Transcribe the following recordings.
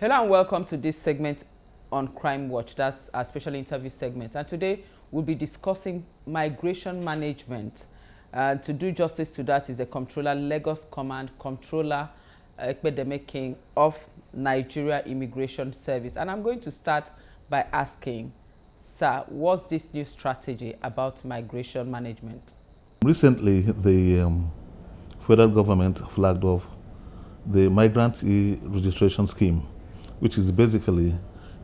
Hello and welcome to this segment on Crime Watch. That's our special interview segment. And today we'll be discussing migration management. To do justice to that is a Comptroller, Lagos Command Comptroller Ekpedeme King of Nigeria Immigration Service. And I'm going to start by asking, sir, what's this new strategy about migration management? Recently, the federal government flagged off the migrant registration scheme, which is basically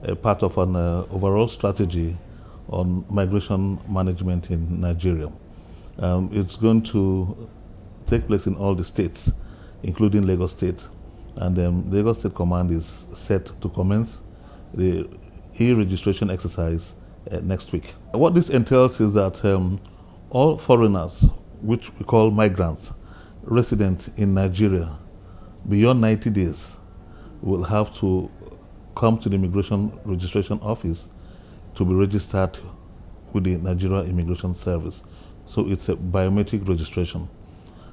a part of an overall strategy on migration management in Nigeria. It's going to take place in all the states, including Lagos State. And Lagos State Command is set to commence the e-registration exercise next week. What this entails is that all foreigners, which we call migrants, resident in Nigeria beyond 90 days, will have to come to the Immigration Registration Office to be registered with the Nigeria Immigration Service. So it's a biometric registration.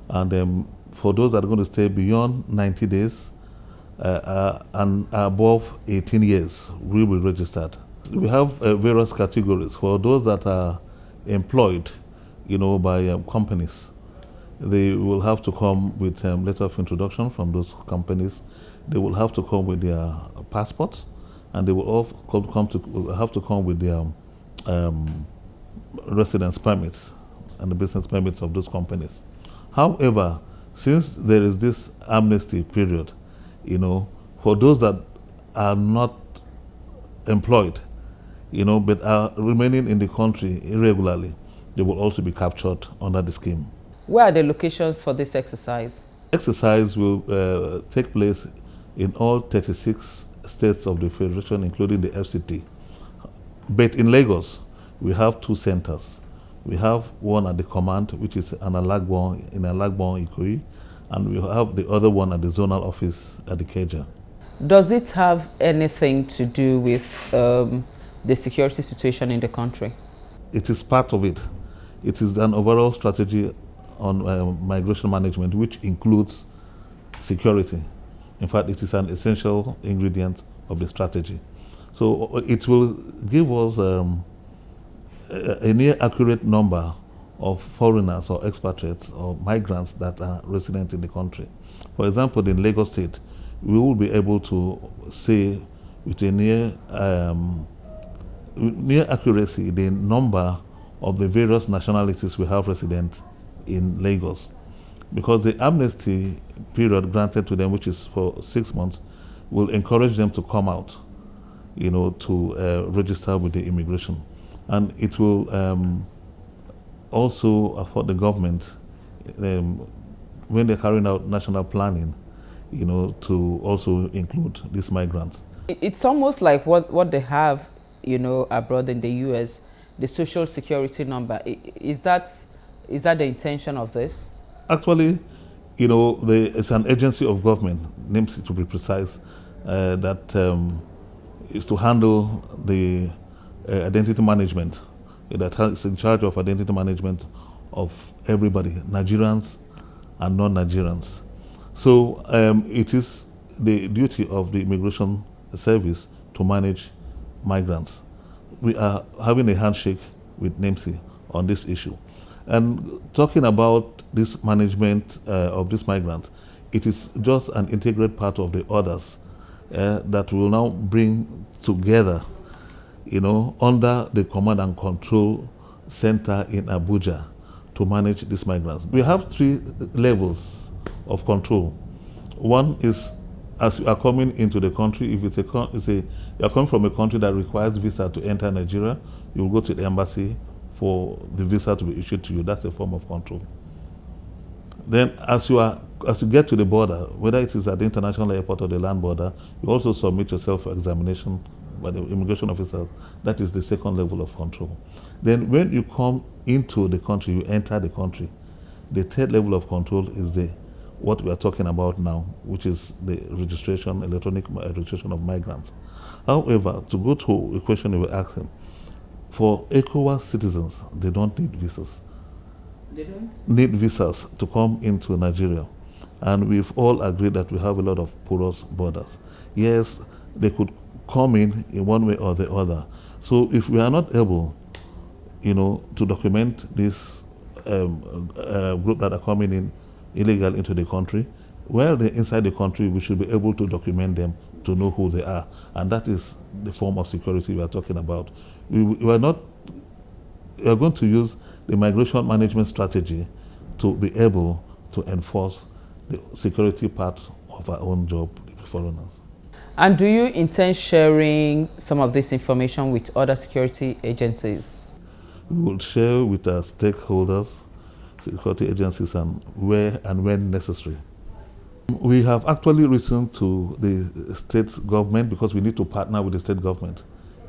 And for those that are going to stay beyond 90 days and above 18 years, will be registered. We have various categories. For those that are employed, by companies, they will have to come with letter of introduction from those companies. They will have to come with their passports, and they will also have to come with their residence permits and the business permits of those companies. However, since there is this amnesty period, for those that are not employed, but are remaining in the country irregularly, they will also be captured under the scheme. Where are the locations for this exercise? Exercise will take place in all 36 states of the Federation, including the FCT. But in Lagos, we have two centers. We have one at the command, which is in Alagbon, Ikoyi, and we have the other one at the zonal office at the Keja. Does it have anything to do with the security situation in the country? It is part of it. It is an overall strategy on migration management, which includes security. In fact, it is an essential ingredient of the strategy. So it will give us a near accurate number of foreigners or expatriates or migrants that are resident in the country. For example, in Lagos State, we will be able to say with a near accuracy the number of the various nationalities we have resident in Lagos, because the amnesty period granted to them, which is for 6 months, will encourage them to come out, to register with the immigration. And it will also afford the government, when they're carrying out national planning, to also include these migrants. It's almost like what they have, abroad in the US, the social security number. Is that the intention of this? Actually, it's an agency of government, names to be precise, that is to handle the identity management, that is in charge of identity management of everybody, Nigerians and non-Nigerians. So it is the duty of the Immigration Service to manage migrants. We are having a handshake with NIMSI on this issue. And talking about this management of these migrants, it is just an integrated part of the others that will now bring together, under the Command and Control Center in Abuja to manage these migrants. We have 3 levels of control. One is, as you are coming into the country, if you are coming from a country that requires visa to enter Nigeria, you will go to the embassy for the visa to be issued to you. That's a form of control. Then as you get to the border, whether it is at the international airport or the land border, you also submit yourself for examination by the immigration officer. That is the second level of control. Then when you come into the country, you enter the country, the third level of control is what we are talking about now, which is the electronic registration of migrants. However, to go to a question you were asking, for ECOWAS citizens, they don't need visas. They don't need visas to come into Nigeria. And we've all agreed that we have a lot of porous borders. Yes, they could come in one way or the other. So if we are not able, to document this group that are coming in illegal into the country, while they're inside the country, we should be able to document them to know who they are. And that is the form of security we are talking about. We are going to use the migration management strategy to be able to enforce the security part of our own job, the foreigners. And do you intend sharing some of this information with other security agencies? We will share with our stakeholders, security agencies, and where and when necessary. We have actually written to the state government because we need to partner with the state government.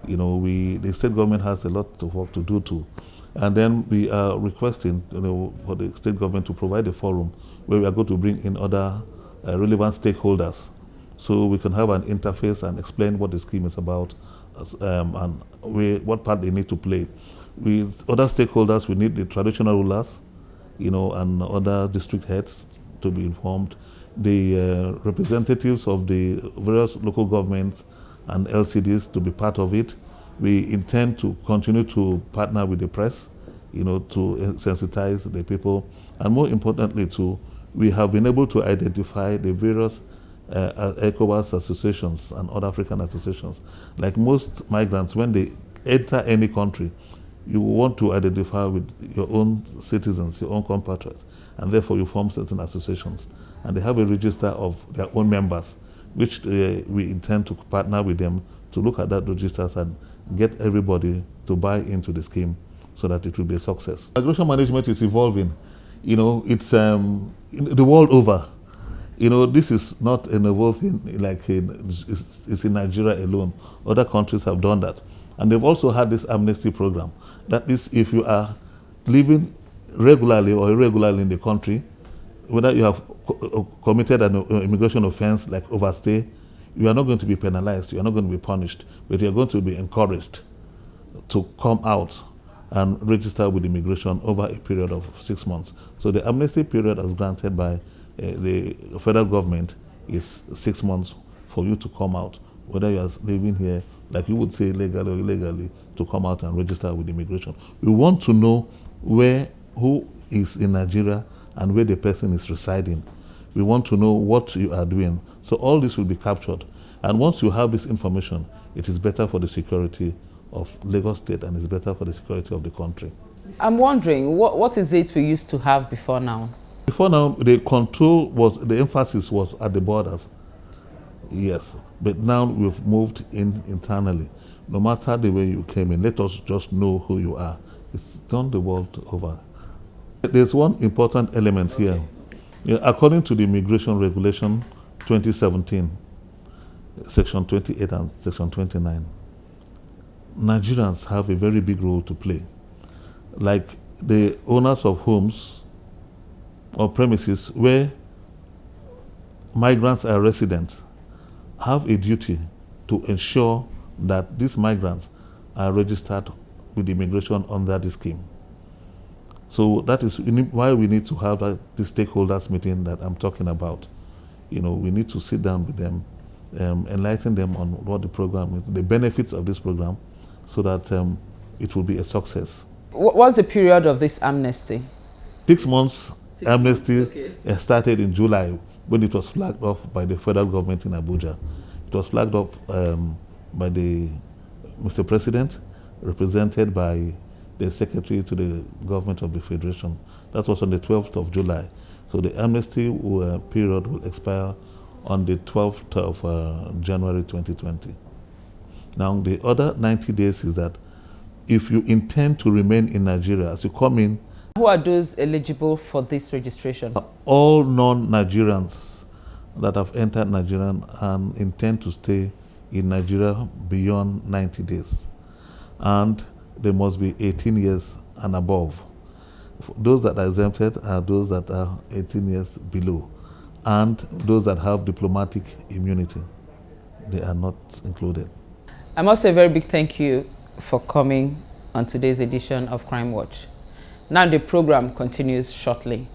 The state government has a lot of work to do too. And then we are requesting, for the state government to provide a forum where we are going to bring in other relevant stakeholders so we can have an interface and explain what the scheme is about and what part they need to play. With other stakeholders, we need the traditional rulers, and other district heads to be informed, the representatives of the various local governments and LCDs to be part of it. We intend to continue to partner with the press, to sensitize the people. And more importantly, too, we have been able to identify the various ECOWAS associations and other African associations. Like most migrants, when they enter any country, you want to identify with your own citizens, your own compatriots, and therefore you form certain associations. And they have a register of their own members, which we intend to partner with them to look at that registers and get everybody to buy into the scheme so that it will be a success. Migration management is evolving. It's the world over. This is not a novel thing, it's in Nigeria alone. Other countries have done that. And they've also had this amnesty program. That is, if you are living regularly or irregularly in the country, whether you have committed an immigration offense like overstay, you are not going to be penalized, you are not going to be punished, but you are going to be encouraged to come out and register with immigration over a period of 6 months. So the amnesty period as granted by the federal government is 6 months for you to come out, whether you are living here, like you would say, legally or illegally, to come out and register with immigration. We want to know who is in Nigeria and where the person is residing. We want to know what you are doing. So all this will be captured. And once you have this information, it is better for the security of Lagos State and it's better for the security of the country. I'm wondering, what is it we used to have before now? Before now, the emphasis was at the borders. Yes, but now we've moved in internally. No matter the way you came in, let us just know who you are. It's done the world over. There's one important element here. According to the Immigration Regulation 2017, Section 28 and Section 29, Nigerians have a very big role to play. Like the owners of homes or premises where migrants are residents have a duty to ensure that these migrants are registered with immigration under the scheme. So that is why we need to have this stakeholders meeting that I'm talking about. We need to sit down with them, enlighten them on what the program is, the benefits of this program, so that it will be a success. What's the period of this amnesty? 6 months. Amnesty okay. Started in July when it was flagged off by the federal government in Abuja. It was flagged up by the Mr. President, represented by the Secretary to the Government of the Federation. That was on the 12th of July. So the amnesty period will expire on the 12th of January 2020. Now, the other 90 days is that if you intend to remain in Nigeria, as you come in. Who are those eligible for this registration? All non-Nigerians that have entered Nigeria and intend to stay in Nigeria beyond 90 days. And they must be 18 years and above. Those that are exempted are those that are 18 years below. And those that have diplomatic immunity, they are not included. I must say a very big thank you for coming on today's edition of Crime Watch. Now the program continues shortly.